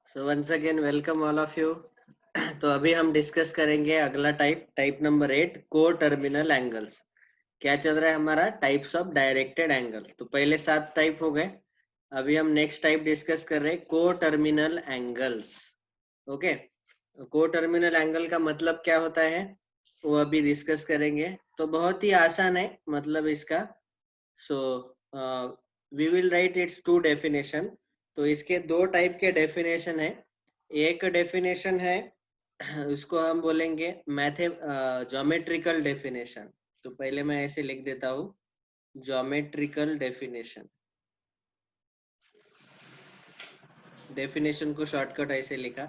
So once again welcome all of you. तो अभी हम डिस्कस करेंगे अगला टाइप नंबर 8, को टर्मिनल एंगल्स। क्या चल रहा है हमारा? Types of directed angle. तो पहले 7 टाइप हो गए। अभी हम नेक्स्ट टाइप डिस्कस कर रहे हैं, को टर्मिनल एंगल्स। ओके, को टर्मिनल एंगल का मतलब क्या होता है वो अभी डिस्कस करेंगे। तो बहुत ही आसान है मतलब इसका। So we will write its to definition. तो इसके दो टाइप के डेफिनेशन है। एक डेफिनेशन है उसको हम बोलेंगे मैथे ज्योमेट्रिकल डेफिनेशन। तो पहले मैं ऐसे लिख देता हूँ, ज्योमेट्रिकल डेफिनेशन। डेफिनेशन को शॉर्टकट ऐसे लिखा।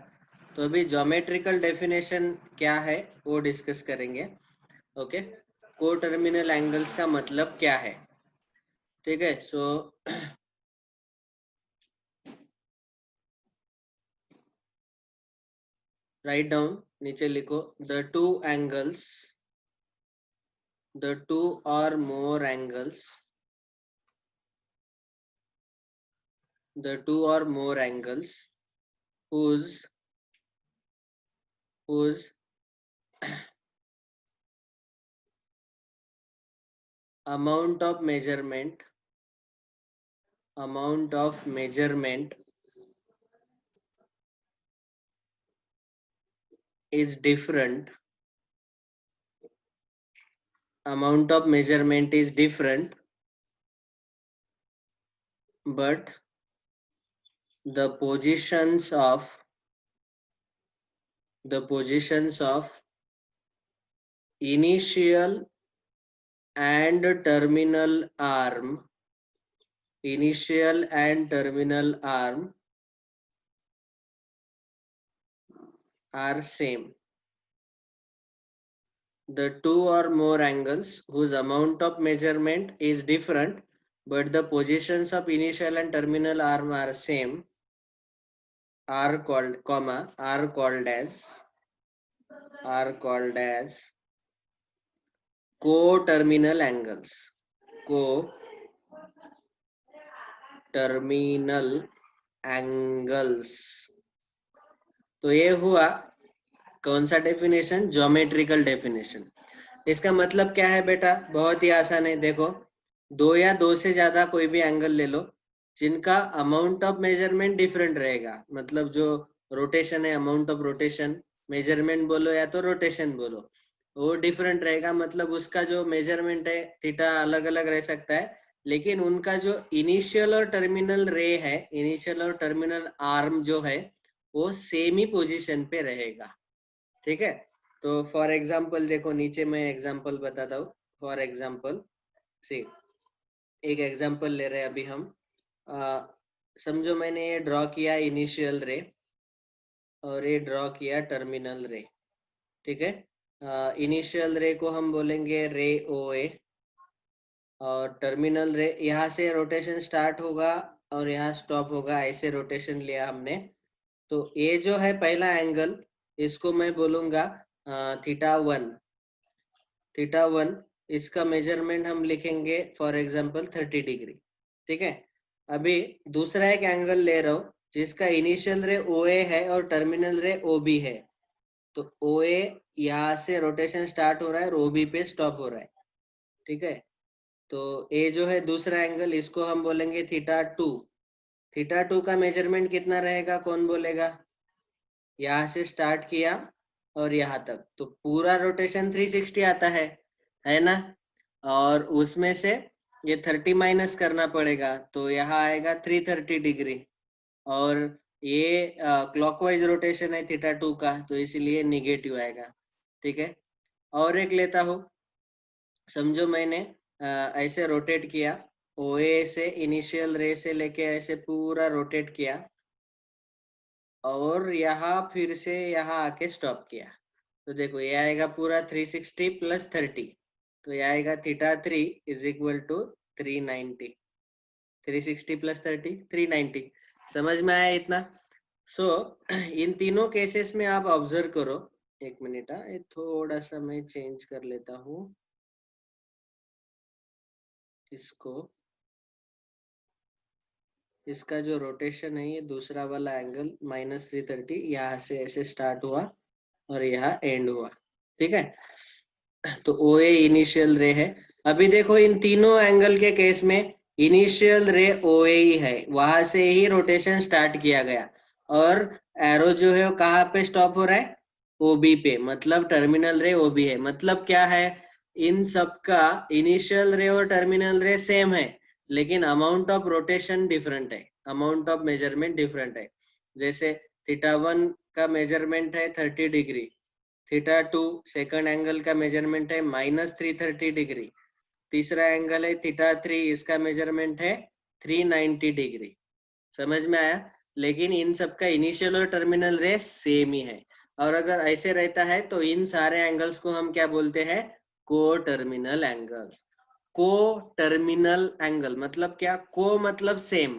तो अभी ज्योमेट्रिकल डेफिनेशन क्या है वो डिस्कस करेंगे। ओके, को टर्मिनल एंगल्स का मतलब क्या है? ठीक है। सो राइट डाउन, नीचे लिखो, the two angles, the two or more angles, the two or more angles whose amount of measurement is different, amount of measurement is different, but the positions of initial and terminal arm are same. The two or more angles whose amount of measurement is different but the positions of initial and terminal arm are same are called as co-terminal angles. Co-terminal angles. तो ये हुआ कौन सा definition? Geometrical definition. इसका मतलब क्या है बेटा? बहुत ही आसान है। देखो, दो या दो से ज्यादा कोई भी एंगल ले लो जिनका अमाउंट ऑफ मेजरमेंट डिफरेंट रहेगा। मतलब जो रोटेशन है, अमाउंट ऑफ रोटेशन, मेजरमेंट बोलो या तो रोटेशन बोलो, वो डिफरेंट रहेगा। मतलब उसका जो मेजरमेंट है थीटा अलग अलग रह सकता है, लेकिन उनका जो इनिशियल और टर्मिनल रे है, इनिशियल और टर्मिनल आर्म जो है, वो सेम ही पोजीशन पे रहेगा। ठीक है। तो फॉर एग्जाम्पल देखो, नीचे मैं एग्जाम्पल बताता हूँ। फॉर एग्जाम्पल सी, एक एग्जाम्पल ले रहे हैं अभी हम। समझो मैंने ये ड्रॉ किया इनिशियल रे और ये ड्रॉ किया टर्मिनल रे। ठीक है। इनिशियल रे को हम बोलेंगे रे ओ ए, और टर्मिनल रे यहाँ से रोटेशन स्टार्ट होगा और यहाँ स्टॉप होगा, ऐसे रोटेशन लिया हमने। तो ये जो है पहला एंगल, इसको मैं बोलूंगा थीटा 1। थीटा 1, इसका मेजरमेंट हम लिखेंगे फॉर एग्जांपल 30 डिग्री। ठीक है। अभी दूसरा एक एंगल ले रहा हूँ जिसका इनिशियल रे ओ ए है और टर्मिनल रे ओ बी है। तो ओ ए यहाँ से रोटेशन स्टार्ट हो रहा है और ओ बी पे स्टॉप हो रहा है। ठीक है। तो ये जो है दूसरा एंगल, इसको हम बोलेंगे थीटा 2। थीटा 2 का मेजरमेंट कितना रहेगा, कौन बोलेगा? यहाँ से स्टार्ट किया और यहाँ तक, तो पूरा रोटेशन 360 आता है ना? और उसमें से ये 30 माइनस करना पड़ेगा, तो यहाँ आएगा 330 डिग्री। और ये क्लॉकवाइज रोटेशन है थीटा 2 का, तो इसलिए निगेटिव आएगा। ठीक है। और एक लेता हूँ। समझो मैंने ऐसे रोटेट किया, ओ ए से इनिशियल रे से लेके ऐसे पूरा रोटेट किया और यहाँ फिर से यहाँ आके स्टॉप किया। तो देखो ये आएगा पूरा 360 प्लस 30, तो ये आएगा theta 3 is equal to 390। 360 plus 30 390। समझ में आया इतना? सो इन तीनों केसेस में आप ऑब्जर्व करो। एक मिनट, थोड़ा सा मैं चेंज कर लेता हूँ इसको। इसका जो रोटेशन है ये दूसरा वाला एंगल -330 यहाँ से ऐसे स्टार्ट हुआ और यहाँ एंड हुआ, ठीक है। तो ओ ए इनिशियल रे है। अभी देखो इन तीनों एंगल के केस में इनिशियल रे ओ ए ही है, वहां से ही रोटेशन स्टार्ट किया गया और एरो जो है वो कहाँ पे स्टॉप हो रहा है, ओबी पे, मतलब टर्मिनल रे ओबी है। मतलब क्या है, इन सब का इनिशियल रे और टर्मिनल रे सेम है, लेकिन अमाउंट ऑफ रोटेशन डिफरेंट है, अमाउंट ऑफ मेजरमेंट डिफरेंट है। जैसे θ1 का मेजरमेंट है 30 डिग्री, θ2 सेकंड एंगल का मेजरमेंट है -330 डिग्री, तीसरा एंगल है θ3, इसका मेजरमेंट है 390 डिग्री। समझ में आया। लेकिन इन सब का इनिशियल और टर्मिनल रे सेम ही है। और अगर ऐसे रहता है तो इन सारे एंगल्स को हम क्या बोलते हैं, को टर्मिनल एंगल्स। को टर्मिनल एंगल मतलब क्या, को मतलब सेम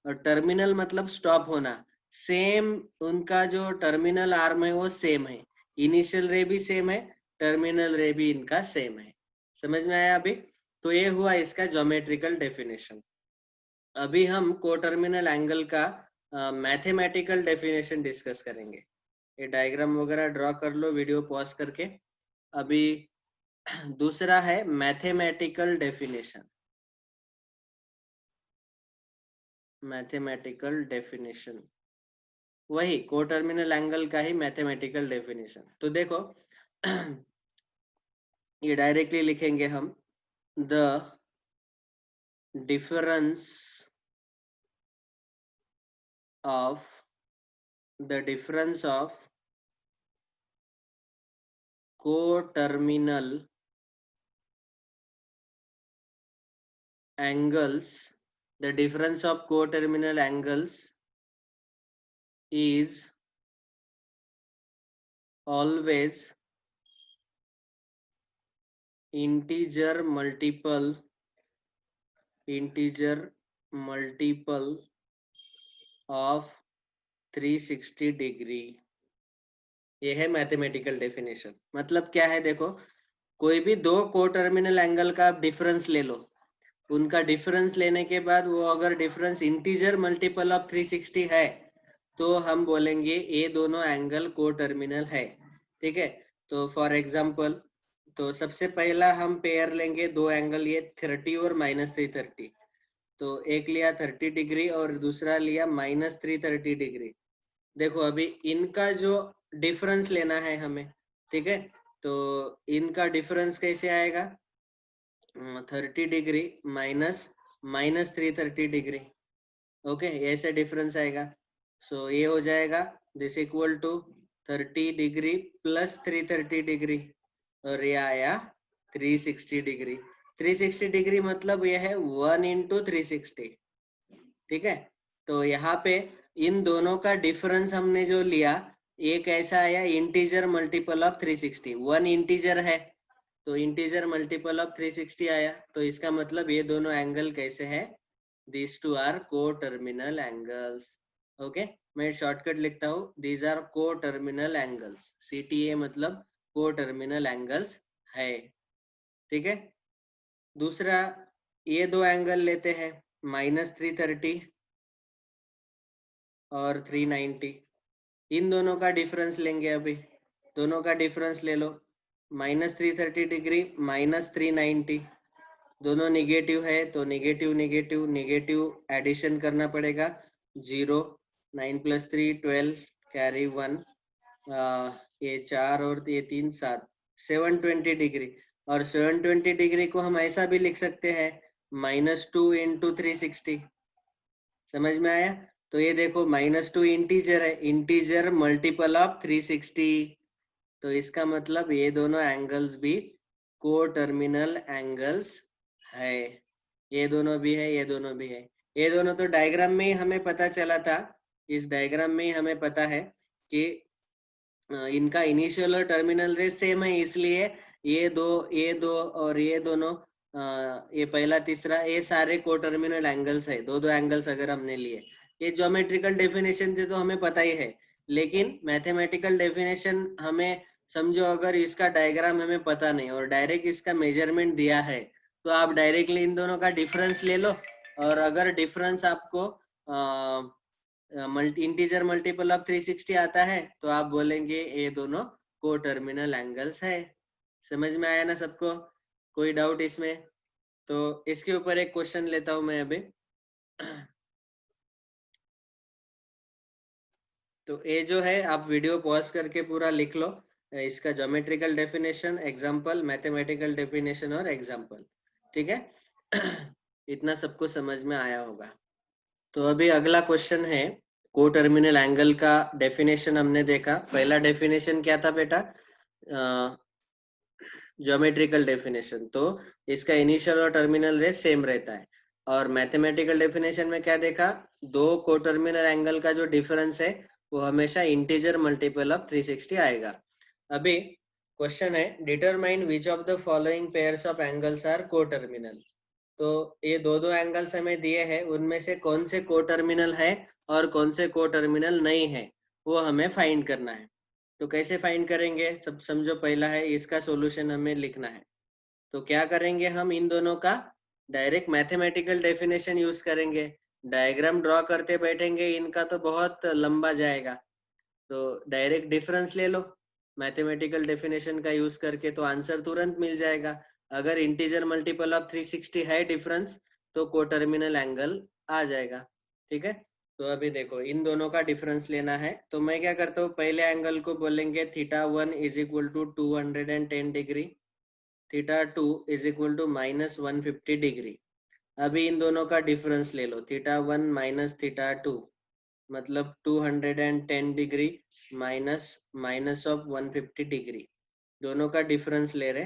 और टर्मिनल मतलब स्टॉप होना। सेम, उनका जो टर्मिनल आर्म है वो सेम है, इनिशियल रे भी सेम है, टर्मिनल रे भी इनका सेम है। समझ में आया अभी। तो ये हुआ इसका ज्योमेट्रिकल डेफिनेशन। अभी हम कोटर्मिनल एंगल का मैथमेटिकल डेफिनेशन डिस्कस करेंगे। ये डायग्राम वगैरह ड्रॉ कर लो वीडियो पॉज करके। अभी दूसरा है मैथमेटिकल डेफिनेशन, मैथमेटिकल डेफिनेशन वही कोटर्मिनल एंगल का ही मैथमेटिकल डेफिनेशन। तो देखो ये डायरेक्टली लिखेंगे हम, the difference of coterminal angles, the difference of coterminal angles is always integer multiple of 360 degree. ये है मैथमेटिकल डेफिनेशन। मतलब क्या है, देखो कोई भी दो कोटर्मिनल एंगल का आप डिफरेंस ले लो, उनका डिफरेंस लेने के बाद वो अगर डिफरेंस इंटीजर मल्टीपल ऑफ 360 है तो हम बोलेंगे ये दोनों एंगल कोटर्मिनल है, ठीक है। तो फॉर एग्जांपल, तो सबसे पहला हम पेयर लेंगे दो एंगल, ये 30 और -330। तो एक लिया 30 डिग्री और दूसरा लिया -330 डिग्री। देखो अभी इनका जो डिफरेंस लेना है हमें, ठीक है। तो इनका डिफरेंस कैसे आएगा, 30 डिग्री माइनस 330 डिग्री, ओके, ऐसे डिफरेंस आएगा। सो ये हो जाएगा this equal to 30 degree plus 330 degree और ये आया 360 डिग्री। 360 डिग्री मतलब ये है 1 इंटू 360, ठीक है। तो यहाँ पे इन दोनों का डिफरेंस हमने जो लिया, ये कैसा आया, इंटीजर मल्टीपल ऑफ 360। 1 इंटीजर है तो इंटीजर मल्टीपल ऑफ 360 आया। तो इसका मतलब ये दोनों एंगल कैसे है, these two are co-terminal angles, okay. मैं शॉर्टकट लिखता हूँ, these are co-terminal angles, CTA मतलब co-terminal angles है, ठीक है। दूसरा, ये दो एंगल लेते हैं -330 और 390, इन दोनों का डिफरेंस लेंगे। अभी दोनों का डिफरेंस ले लो, -330 डिग्री -390, दोनों निगेटिव है तो निगेटिव निगेटिव निगेटिव एडिशन करना पड़ेगा, 0, 9 + 3 12, कैरी 1, ये 4 और ये 3 7, 720 डिग्री। और 720 डिग्री को हम ऐसा भी लिख सकते हैं -2 इंटू 360। समझ में आया। तो ये देखो -2 इंटीजर है, इंटीजर मल्टीपल ऑफ 360। तो इसका मतलब ये दोनों एंगल्स भी को टर्मिनल एंगल्स है, ये दोनों भी है, ये दोनों भी है। ये दोनों तो डायग्राम में ही हमें पता चला था, इस डायग्राम में ही हमें पता है कि इनका इनिशियल और टर्मिनल रेट सेम है, इसलिए ये दो और ये दोनों, ये पहला तीसरा ये सारे को टर्मिनल एंगल्स है। दो एंगल्स अगर हमने लिए, ये ज्योमेट्रिकल डेफिनेशन थे तो हमें पता ही है, लेकिन मैथमेटिकल डेफिनेशन हमें समझो अगर इसका डायग्राम हमें पता नहीं और डायरेक्ट इसका मेजरमेंट दिया है तो आप डायरेक्टली इन दोनों का डिफरेंस ले लो और अगर डिफरेंस आपको इंटीजर मल्टीपल ऑफ 360 आता है तो आप बोलेंगे ये दोनों को टर्मिनल एंगल्स है। समझ में आया ना सबको? कोई डाउट इसमें? तो इसके ऊपर एक क्वेश्चन लेता हूं मैं अभी। तो ये जो है आप वीडियो पॉज करके पूरा लिख लो, इसका geometrical definition, example, mathematical definition और एग्जांपल। ठीक है? इतना सबको समझ में आया होगा। तो अभी अगला क्वेश्चन है, को टर्मिनल एंगल का डेफिनेशन हमने देखा। पहला डेफिनेशन क्या था बेटा? Geometrical definition. तो इसका इनिशियल और टर्मिनल रेस सेम रहता है। और मैथमेटिकल डेफिनेशन में क्या देखा? दो को टर्मिनल एंगल का जो डिफरेंस है वो हमेशा इंटीजर मल्टीपल ऑफ 360 आएगा। अभी क्वेश्चन है, determine which of the following pairs of angles are coterminal. तो ये दो दो एंगल्स हमें दिए हैं, उनमें से कौन से को टर्मिनल है और कौन से को टर्मिनल नहीं है वो हमें फाइंड करना है। तो कैसे फाइंड करेंगे? सब समझो। पहला है, इसका सॉल्यूशन हमें लिखना है। तो क्या करेंगे हम? इन दोनों का डायरेक्ट मैथमेटिकल डेफिनेशन यूज करेंगे। डायग्राम ड्रॉ करते बैठेंगे इनका तो बहुत लंबा जाएगा। तो डायरेक्ट डिफरेंस ले लो मैथमेटिकल डेफिनेशन का यूज करके, तो आंसर तुरंत मिल जाएगा। अगर इंटीजर मल्टीपल ऑफ 360 है डिफरेंस तो कोटर्मिनल एंगल आ जाएगा। ठीक है? तो अभी देखो, इन दोनों का डिफरेंस लेना है। तो मैं क्या करता हूँ, पहले एंगल को बोलेंगे θ1 is equal to 210 degree, θ2 is equal to -150 degree. अभी इन दोनों का डिफरेंस ले लो, θ1 माइनस θ2 मतलब 210 degree minus minus of 150 degree. दोनों का डिफरेंस ले रहे,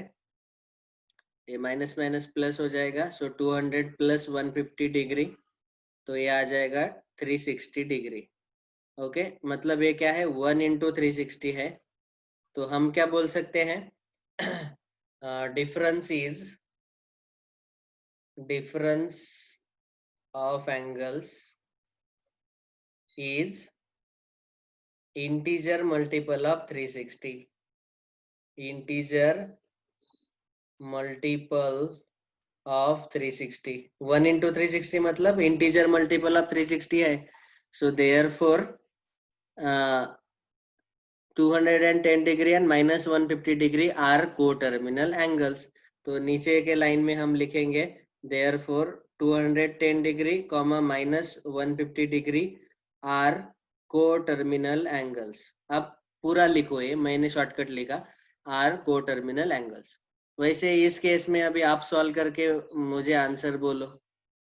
ये माइनस माइनस प्लस हो जाएगा। सो 200 प्लस 150 डिग्री, तो ये आ जाएगा 360 डिग्री। ओके, मतलब ये क्या है? 1 इंटू 360 है। तो हम क्या बोल सकते हैं? Difference of angles is integer multiple of 360। Integer multiple of 360। 1 into 360 मतलब इंटीजर मल्टीपल ऑफ 360 है। So therefore 210 degree and -150 degree are coterminal angles. तो नीचे के लाइन में हम लिखेंगे therefore 210 degree comma -150 degree are coterminal angles. अब पूरा लिखो, ये मैंने शॉर्टकट लिखा, आर को टर्मिनल एंगल्स। वैसे इस केस में अभी आप सॉल्व करके मुझे आंसर बोलो।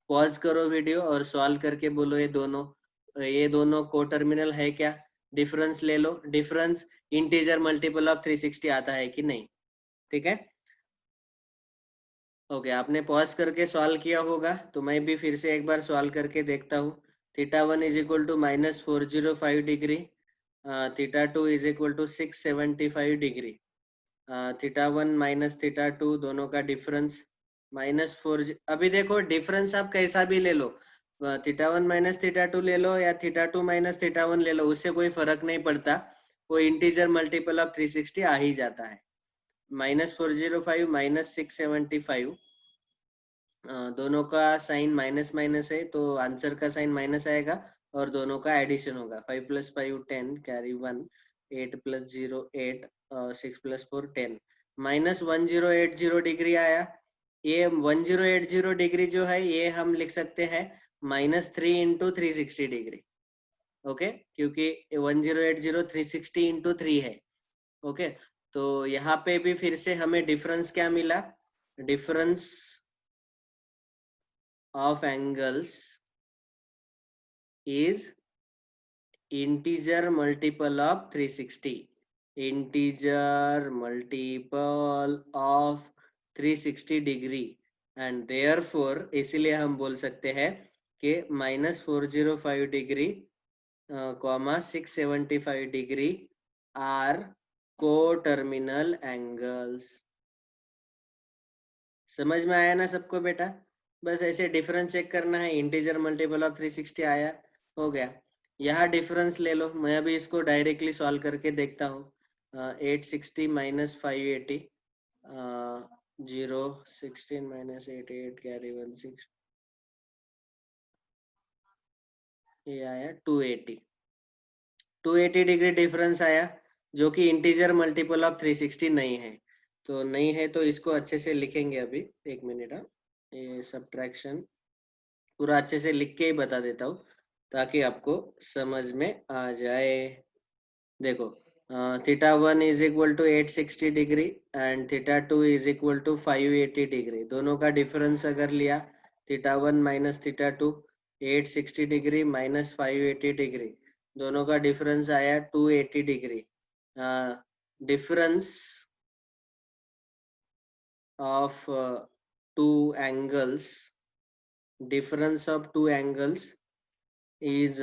पॉज करो वीडियो और सॉल्व करके बोलो ये दोनों को टर्मिनल है क्या? डिफरेंस ले लो, डिफरेंस इंटीजर मल्टीपल ऑफ 360 आता है कि नहीं। ठीक है? ओके, आपने पॉज करके सॉल्व किया होगा, तो मैं भी फिर से एक बार सॉल्व करके देखता हूँ। θ1 is equal to -405 degree, θ2 is equal to 675 degree. θ1 minus θ2 दोनों का डिफरेंस -4। अभी देखो, डिफरेंस आप कैसा भी ले लो, θ1 माइनस θ2 ले लो या θ2 माइनस θ1 ले लो, उससे कोई फर्क नहीं पड़ता। वो इंटीजर मल्टीपल ऑफ 360 आ ही जाता है। -405 -675, दोनों का साइन माइनस माइनस है तो आंसर का साइन माइनस आएगा और दोनों का एडिशन होगा। 5 + 5 10 कैरी 1, 8 + 0 8, 6 + 4 10, -1080 डिग्री आया। ये 1080 डिग्री जो है ये हम लिख सकते हैं -3 इंटू 360 डिग्री। ओके, क्योंकि 1080 360 इंटू 3 है। ओके, तो यहाँ पे भी फिर से हमें डिफरेंस क्या मिला? Difference of angles is integer multiple of 360। integer multiple of 360 degree and therefore इसीलिए हम बोल सकते हैं कि -405 degree comma 675 degree are coterminal angles. समझ में आया ना सबको बेटा? बस ऐसे डिफरेंस चेक करना है, इंटीजर मल्टीपल ऑफ 360 आया, हो गया। यहाँ डिफरेंस ले लो, मैं अभी इसको डायरेक्टली सॉल्व करके देखता हूँ। 860 माइनस 580, 0 16 माइनस 88 कैरी 16। ये आया 280 डिग्री डिफरेंस आया, जो कि इंटीजर मल्टीपल ऑफ 360 नहीं है। तो नहीं है तो इसको अच्छे से लिखेंगे अभी, एक मिनट। ये सब्ट्रैक्शन पूरा अच्छे से लिख के ही बता देता हूँ ताकि आपको समझ में आ जाए। देखो, θ1 is equal to 860 degree and θ2 is equal to 580 degree. दोनों का डिफरेंस अगर लिया, θ1 माइनस θ2, 860 डिग्री माइनस 580 डिग्री, दोनों का डिफरेंस आया 280 degree. Difference of two angles, difference of two angles is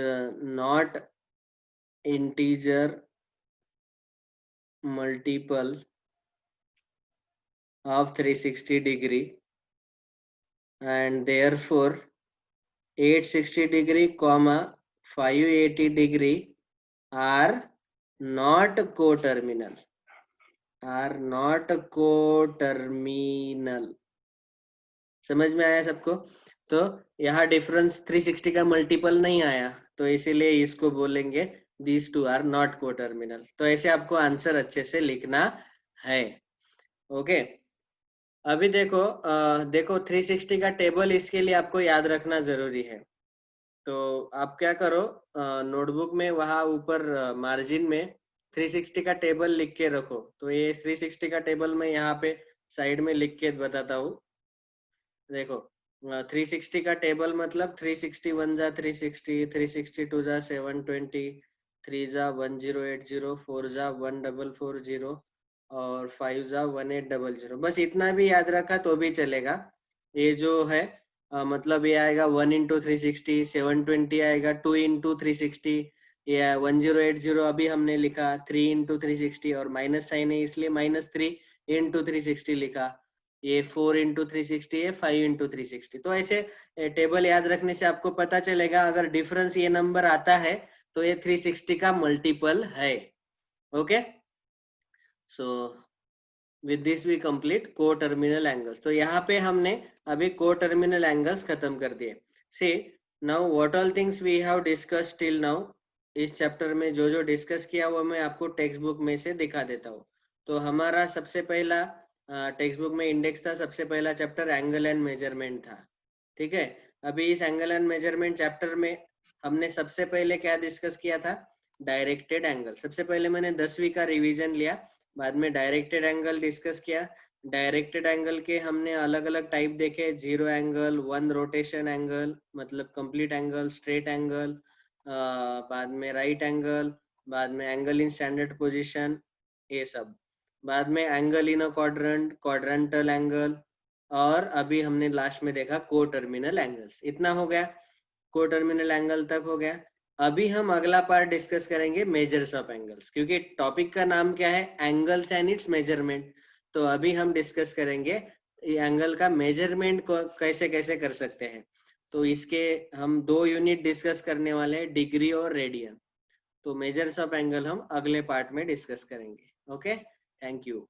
not integer multiple of 360 degree, and therefore 860 degree comma 580 degree are not coterminal, are not coterminal। समझ में आया सबको? तो यहाँ difference 360 का मल्टीपल नहीं आया, तो इसीलिए इसको बोलेंगे these two are not coterminal. तो ऐसे आपको आंसर अच्छे से लिखना है। ओके, अभी देखो, देखो 360 का टेबल इसके लिए आपको याद रखना जरूरी है। तो आप क्या करो, नोटबुक में वहां ऊपर मार्जिन में 360 का टेबल लिख के रखो। तो ये 360 का टेबल मैं यहाँ पे साइड में लिख के बताता हूँ। देखो, 360 का टेबल मतलब 361 जा 360, 362 जा 720, 3 जा 1080, 4 जा 1440 और 5 जा 1800। बस इतना भी याद रखा तो भी चलेगा। ये जो है मतलब ये आएगा 1 इंटू 360, 720 आएगा 2 इंटू 360, या 1080 अभी हमने लिखा 3 इंटू 360 और माइनस साइन है इसलिए -3 इंटू 360 लिखा। ये 4 इंटू 360 है, 5 इंटू 360। तो ऐसे टेबल याद रखने से आपको पता चलेगा अगर डिफरेंस ये नंबर आता है तो ये 360 का मल्टीपल है। Okay, so with this we complete coterminal angles. तो यहाँ पे हमने अभी को टर्मिनल एंगल्स खत्म कर दिए। See now what all things we have discussed till now. इस चैप्टर में जो जो डिस्कस किया वो मैं आपको टेक्स्ट बुक में से दिखा देता हूँ। तो हमारा सबसे पहला टेक्स्ट बुक में इंडेक्स था, सबसे पहला चैप्टर एंगल एंड मेजरमेंट था। ठीक है, अभी इस एंगल एंड मेजरमेंट चैप्टर में हमने सबसे पहले क्या डिस्कस किया था, डायरेक्टेड एंगल। सबसे पहले मैंने 10वीं का रिवीजन लिया, बाद में डायरेक्टेड एंगल डिस्कस किया। डायरेक्टेड एंगल के हमने अलग अलग टाइप देखे, 0 एंगल, 1 रोटेशन एंगल मतलब कंप्लीट एंगल, स्ट्रेट एंगल, बाद में राइट एंगल, बाद में एंगल इन स्टैंडर्ड पोजीशन, ये सब। बाद में angle in a quadrant, quadrantal angle, और अभी हमने लास्ट में देखा को टर्मिनल एंगल्स। इतना हो गया, को टर्मिनल एंगल तक हो गया। अभी हम अगला पार्ट डिस्कस करेंगे मेजर्स ऑफ एंगल्स, क्योंकि टॉपिक का नाम क्या है, एंगल्स एंड इट्स मेजरमेंट। तो अभी हम डिस्कस करेंगे एंगल का मेजरमेंट को कैसे कैसे कर सकते हैं। तो इसके हम 2 यूनिट डिस्कस करने वाले हैं, डिग्री और रेडियन। तो मेजर्स ऑफ एंगल हम अगले पार्ट में डिस्कस करेंगे। Okay, thank you.